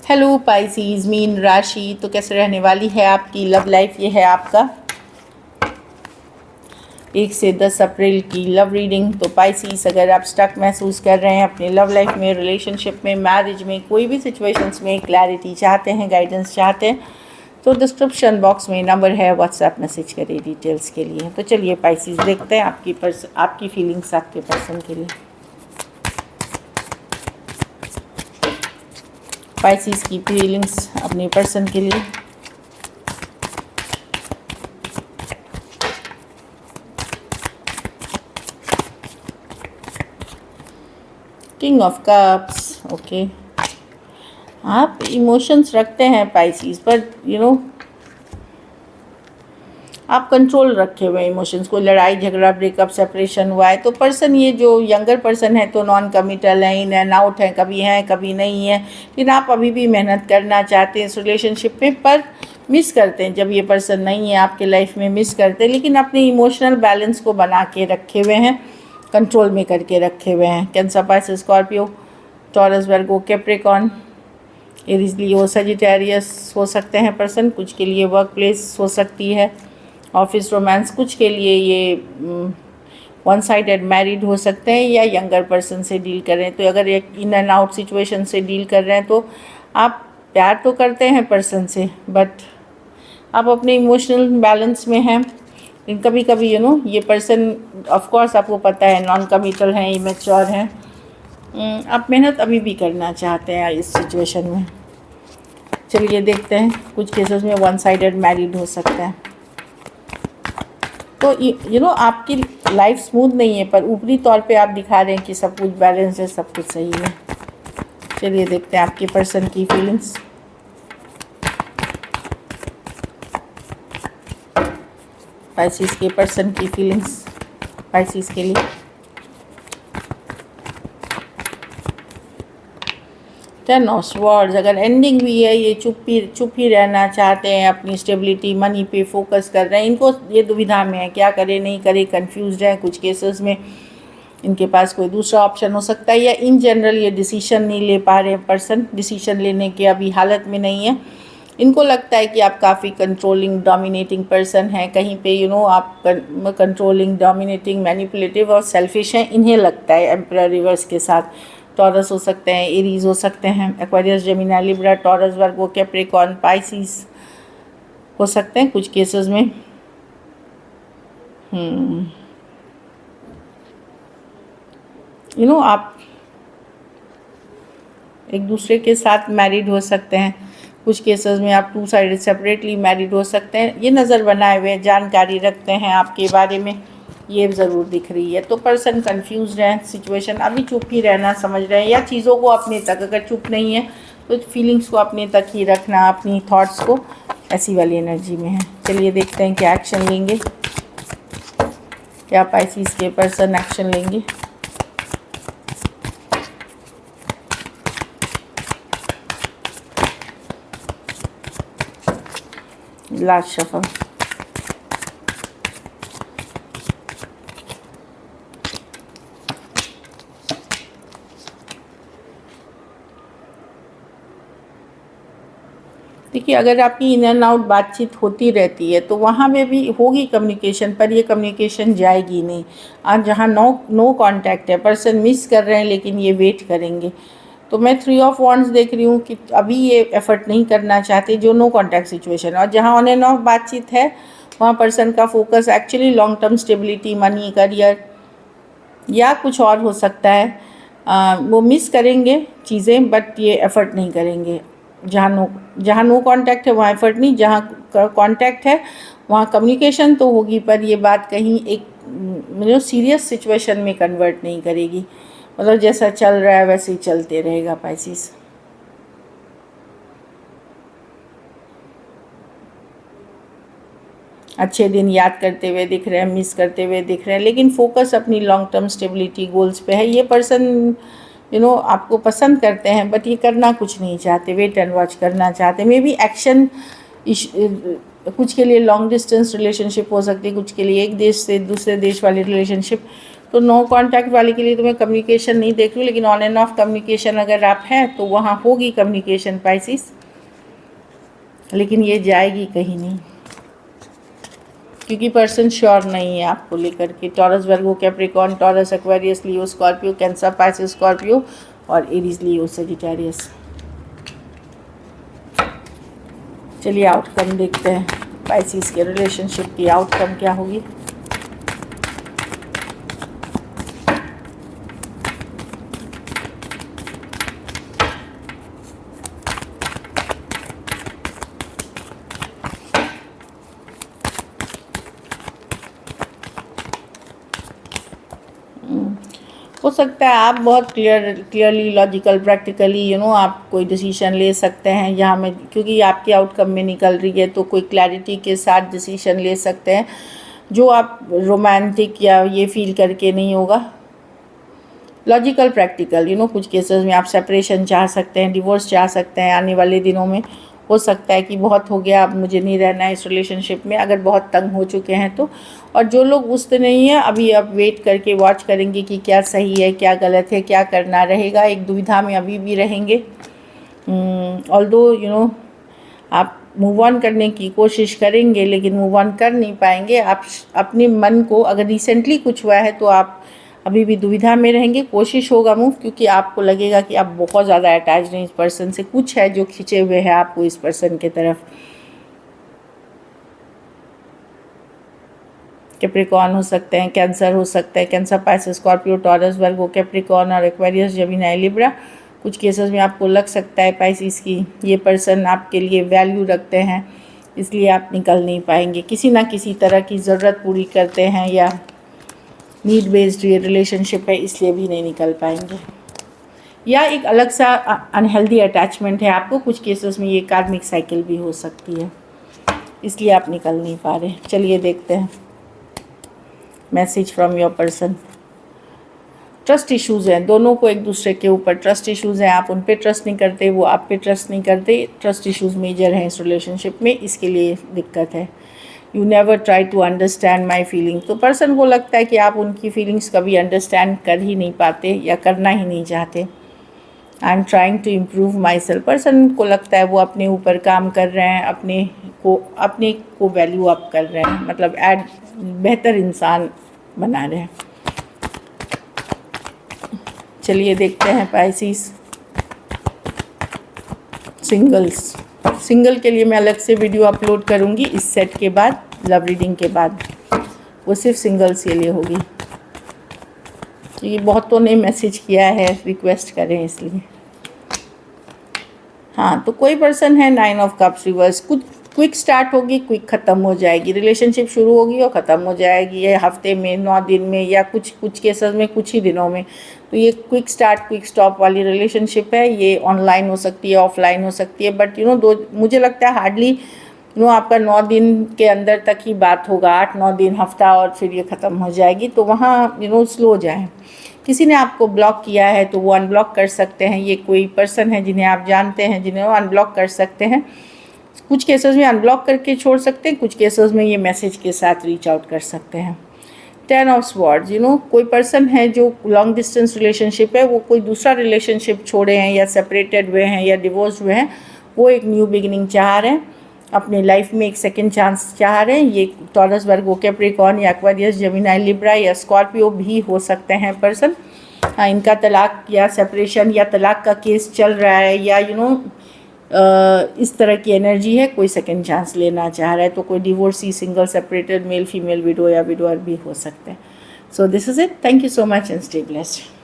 Hello Pisces, mean राशि तो कैसे रहने वाली है आपकी लव लाइफ। ये है आपका 1 से 10 अप्रैल की लव रीडिंग। तो पाइसीज, अगर आप स्टक महसूस कर रहे हैं अपने लव लाइफ में, रिलेशनशिप में, मैरिज में, कोई भी सिचुएशंस में क्लैरिटी चाहते हैं, गाइडेंस चाहते हैं, तो डिस्क्रिप्शन बॉक्स में नंबर है, व्हाट्सएप मैसेज करिए डिटेल्स के लिए। तो चलिए पाइसीज, देखते हैं आपकी फीलिंग्स आपके पर्सन के लिए। पाइसीज की फीलिंग्स अपने पर्सन के लिए। King of cups. ओके, आप इमोशंस रखते हैं पाइसीज, पर आप कंट्रोल रखे हुए इमोशंस को। लड़ाई झगड़ा, ब्रेकअप, सेपरेशन हुआ है तो पर्सन, ये जो यंगर पर्सन है तो नॉन कमिटल है, इन एंड आउट है, कभी नहीं है। लेकिन आप अभी भी मेहनत करना चाहते हैं इस रिलेशनशिप में, पर मिस करते हैं जब ये पर्सन नहीं है आपके लाइफ में, मिस करते हैं। लेकिन अपने इमोशनल बैलेंस को बना के रखे हुए हैं, कंट्रोल में करके रखे हुए हैं। कैंसर, पाइसेस, स्कॉर्पियो, टॉरस, वर्गो, कैप्रिकॉर्न, एरीज, लियो, सजिटेरियस हो सकते हैं पर्सन। कुछ के लिए वर्क प्लेस हो सकती है, ऑफिस, रोमांस। कुछ के लिए ये वन साइडेड मैरिड हो सकते हैं, या यंगर पर्सन से डील कर रहे हैं। तो अगर एक इन एंड आउट सिचुएशन से डील कर रहे हैं तो आप प्यार तो करते हैं पर्सन से, बट आप अपने इमोशनल बैलेंस में हैं। लेकिन कभी कभी ये पर्सन, ऑफ कोर्स आपको पता है, नॉन कमिटल हैं, इमेच्योर हैं। आप मेहनत अभी भी करना चाहते हैं इस सिचुएशन में। चलिए देखते हैं, कुछ केसेस में वन साइडेड मैरिड हो सकता है। तो आपकी लाइफ स्मूथ नहीं है, पर ऊपरी तौर पे आप दिखा रहे हैं कि सब कुछ बैलेंस है, सब कुछ सही है। चलिए देखते हैं आपके पर्सन की फीलिंग्स। पाइसीज के पर्सन की फीलिंग्स पाइसीज के लिए। 10 ऑफ स्वॉर्ड्स। अगर एंडिंग हुई है, ये चुप ही रहना चाहते हैं, अपनी स्टेबिलिटी, मनी पे फोकस कर रहे हैं। इनको ये दुविधा में है, क्या करे नहीं करे, कंफ्यूज्ड है। कुछ केसेस में इनके पास कोई दूसरा ऑप्शन हो सकता है, या इन जनरल ये डिसीजन नहीं ले पा रहे हैं पर्सन, डिसीजन लेने के अभी हालत में नहीं है। इनको लगता है कि आप काफ़ी कंट्रोलिंग, डोमिनेटिंग पर्सन हैं। कहीं पे आप कंट्रोलिंग, डोमिनेटिंग, मैनिपुलेटिव और सेल्फिश हैं, इन्हें लगता है। एम्परर रिवर्स के साथ टॉरस हो सकते हैं, एरीज हो सकते हैं, एक्वेरियस, जेमिनी, लिब्रा, टॉरस, वर्गो, कैप्रिकॉर्न, पाइसीज हो सकते हैं कुछ केसेस में। आप एक दूसरे के साथ मैरिड हो सकते हैं। कुछ केसेस में आप 2 साइडेड सेपरेटली मैरिड हो सकते हैं। ये नज़र बनाए हुए जानकारी रखते हैं आपके बारे में, ये ज़रूर दिख रही है। तो पर्सन कंफ्यूज है, सिचुएशन अभी चुप ही रहना समझ रहे हैं, या चीज़ों को अपने तक, अगर चुप नहीं है तो फीलिंग्स को अपने तक ही रखना, अपनी थॉट्स को, ऐसी वाली एनर्जी में है। चलिए देखते हैं क्या एक्शन लेंगे, क्या पाइसीज के पर्सन एक्शन लेंगे। Last shuffle. देखिए, अगर आपकी इन एंड आउट बातचीत होती रहती है तो वहाँ में भी होगी कम्युनिकेशन, पर ये कम्युनिकेशन जाएगी नहीं। आज जहाँ नो कांटेक्ट है, पर्सन मिस कर रहे हैं लेकिन ये वेट करेंगे। तो मैं 3 ऑफ वॉन्ड्स देख रही हूँ कि अभी ये एफर्ट नहीं करना चाहते, जो नो कांटेक्ट सिचुएशन। और जहाँ ऑन एंड ऑफ बातचीत है वहाँ पर्सन का focus actually long term stability, money, career या कुछ और हो सकता है। वो मिस करेंगे चीज़ें, बट ये एफर्ट नहीं करेंगे। जहाँ नो कांटेक्ट है वहाँ एफर्ट नहीं, जहाँ कांटेक्ट है वहाँ कम्युनिकेशन तो होगी, पर ये बात कहीं एक सीरियस सिचुएशन में कन्वर्ट नहीं करेगी। मतलब जैसा चल रहा है वैसे ही चलते रहेगा पाइसीज। अच्छे दिन याद करते हुए दिख रहे हैं, मिस करते हुए दिख रहे हैं, लेकिन फोकस अपनी लॉन्ग टर्म स्टेबिलिटी, गोल्स पे है। ये पर्सन आपको पसंद करते हैं, बट ये करना कुछ नहीं चाहते, वेट एंड वॉच करना चाहते। मे बी एक्शन, कुछ के लिए लॉन्ग डिस्टेंस रिलेशनशिप हो सकती है, कुछ के लिए एक देश से दूसरे देश वाली रिलेशनशिप, तो नो कॉन्टैक्ट वाले के लिए तो मैं कम्युनिकेशन नहीं देख रही हूँ, लेकिन ऑन एंड ऑफ कम्युनिकेशन अगर आप हैं तो वहाँ होगी कम्युनिकेशन पाइसिस, लेकिन ये जाएगी कहीं नहीं, क्योंकि पर्सन श्योर नहीं है आपको लेकर के। टॉरस, वर्गो, कैप्रिकॉर्न, टॉरस, एक्वेरियस, लियो, स्कॉर्पियो, कैंसर, पाइसिस, स्कॉर्पियो और एरीज, लियो, सजिटेरियस। चलिए आउटकम देखते हैं, पाइसिस के रिलेशनशिप की आउटकम क्या होगी। हो सकता है आप बहुत क्लियरली लॉजिकल प्रैक्टिकली आप कोई डिसीजन ले सकते हैं यहाँ में, क्योंकि आपकी आउटकम में निकल रही है तो कोई क्लैरिटी के साथ डिसीजन ले सकते हैं जो आप रोमांटिक या ये फील करके नहीं होगा। लॉजिकल प्रैक्टिकल कुछ केसेस में आप सेपरेशन चाह सकते हैं, डिवोर्स चाह सकते हैं आने वाले दिनों में। हो सकता है कि बहुत हो गया, अब मुझे नहीं रहना है इस रिलेशनशिप में, अगर बहुत तंग हो चुके हैं तो। और जो लोग घुसते नहीं हैं अभी, अब वेट करके वॉच करेंगे कि क्या सही है क्या गलत है, क्या करना रहेगा, एक दुविधा में अभी भी रहेंगे। ऑल्दो आप मूव ऑन करने की कोशिश करेंगे लेकिन मूव ऑन कर नहीं पाएंगे। आप अपने मन को, अगर रिसेंटली कुछ हुआ है तो आप अभी भी दुविधा में रहेंगे। कोशिश होगा मूव, क्योंकि आपको लगेगा कि आप बहुत ज़्यादा अटैच हैं इस पर्सन से, कुछ है जो खींचे हुए है आपको इस पर्सन की तरफ। कैप्रिकॉर्न हो सकते हैं, कैंसर हो सकता है, कैंसर, पाइसिस, स्कॉर्पियो, टॉरस, वर्गो, कैप्रिकॉर्न और एक्वेरियस, जेमिनी, लिब्रा। कुछ केसेस में आपको लग सकता है पाइसिस की ये पर्सन आपके लिए वैल्यू रखते हैं, इसलिए आप निकल नहीं पाएंगे। किसी ना किसी तरह की ज़रूरत पूरी करते हैं या नीड बेस्ड ये रिलेशनशिप है, इसलिए भी नहीं निकल पाएंगे। या एक अलग सा अनहेल्दी अटैचमेंट है आपको, कुछ केसेस में ये कार्मिक साइकिल भी हो सकती है, इसलिए आप निकल नहीं पा रहे। चलिए देखते हैं message from your person. Trust issues हैं दोनों को, एक दूसरे के ऊपर ट्रस्ट इश्यूज़ हैं। आप उन पे ट्रस्ट नहीं करते, वो आप पे ट्रस्ट नहीं करते। ट्रस्ट इश्यूज़ मेजर हैं इस रिलेशनशिप में, इसके लिए दिक्कत है। You never try to understand my feeling, तो पर्सन को लगता है कि आप उनकी फीलिंग्स कभी अंडरस्टैंड कर ही नहीं पाते या करना ही नहीं चाहते। I am trying to improve myself, person को लगता है वो अपने ऊपर काम कर रहे हैं, अपने को वैल्यू अप कर रहे हैं, मतलब बेहतर इंसान बना रहे हैं। चलिए देखते हैं पाइसिस सिंगल के लिए मैं अलग से वीडियो अपलोड करूंगी इस सेट के बाद, लव रीडिंग के बाद। वो सिर्फ सिंगल्स के लिए होगी, क्योंकि बहुतों ने मैसेज किया है, रिक्वेस्ट करें इसलिए। हाँ, तो कोई पर्सन है 9 ऑफ कप्स रिवर्स, कुछ क्विक स्टार्ट होगी, क्विक ख़त्म हो जाएगी। रिलेशनशिप शुरू होगी और ख़त्म हो जाएगी, ये हफ्ते में, 9 दिन में, या कुछ केसेस में कुछ ही दिनों में। तो ये क्विक स्टार्ट क्विक स्टॉप वाली रिलेशनशिप है। ये ऑनलाइन हो सकती है, ऑफलाइन हो सकती है, बट मुझे लगता है हार्डली आपका 9 दिन के अंदर तक ही बात होगा, 8-9 दिन, हफ्ता, और फिर ये ख़त्म हो जाएगी। तो वहाँ स्लो जाएँ। किसी ने आपको ब्लॉक किया है तो वो अनब्लॉक कर सकते हैं। ये कोई पर्सन है जिन्हें आप जानते हैं, जिन्हें वो अनब्लॉक कर सकते हैं। कुछ केसेस में अनब्लॉक करके छोड़ सकते हैं, कुछ केसेस में ये मैसेज के साथ रीच आउट कर सकते हैं। 10 ऑफ स्वॉर्ड्स, कोई पर्सन है जो लॉन्ग डिस्टेंस रिलेशनशिप है, वो कोई दूसरा रिलेशनशिप छोड़े हैं या सेपरेटेड हुए हैं या डिवोर्स हुए हैं, वो एक न्यू बिगिनिंग चाह रहे हैं, अपने लाइफ में एक सेकंड चांस चाह रहे हैं। ये टॉरस, वर्गो, कैप्रिकॉर्न या एक्वेरियस, जेमिनी, लिब्रा या स्कॉर्पियो भी हो सकते हैं पर्सन। हाँ, इनका तलाक या सेपरेशन या तलाक का केस चल रहा है, या इस तरह की एनर्जी है, कोई सेकंड चांस लेना चाह रहा है। तो कोई divorcee, single, separated, male, female, widow या विडोअर भी हो सकते हैं। So this is it. Thank you so much and stay blessed.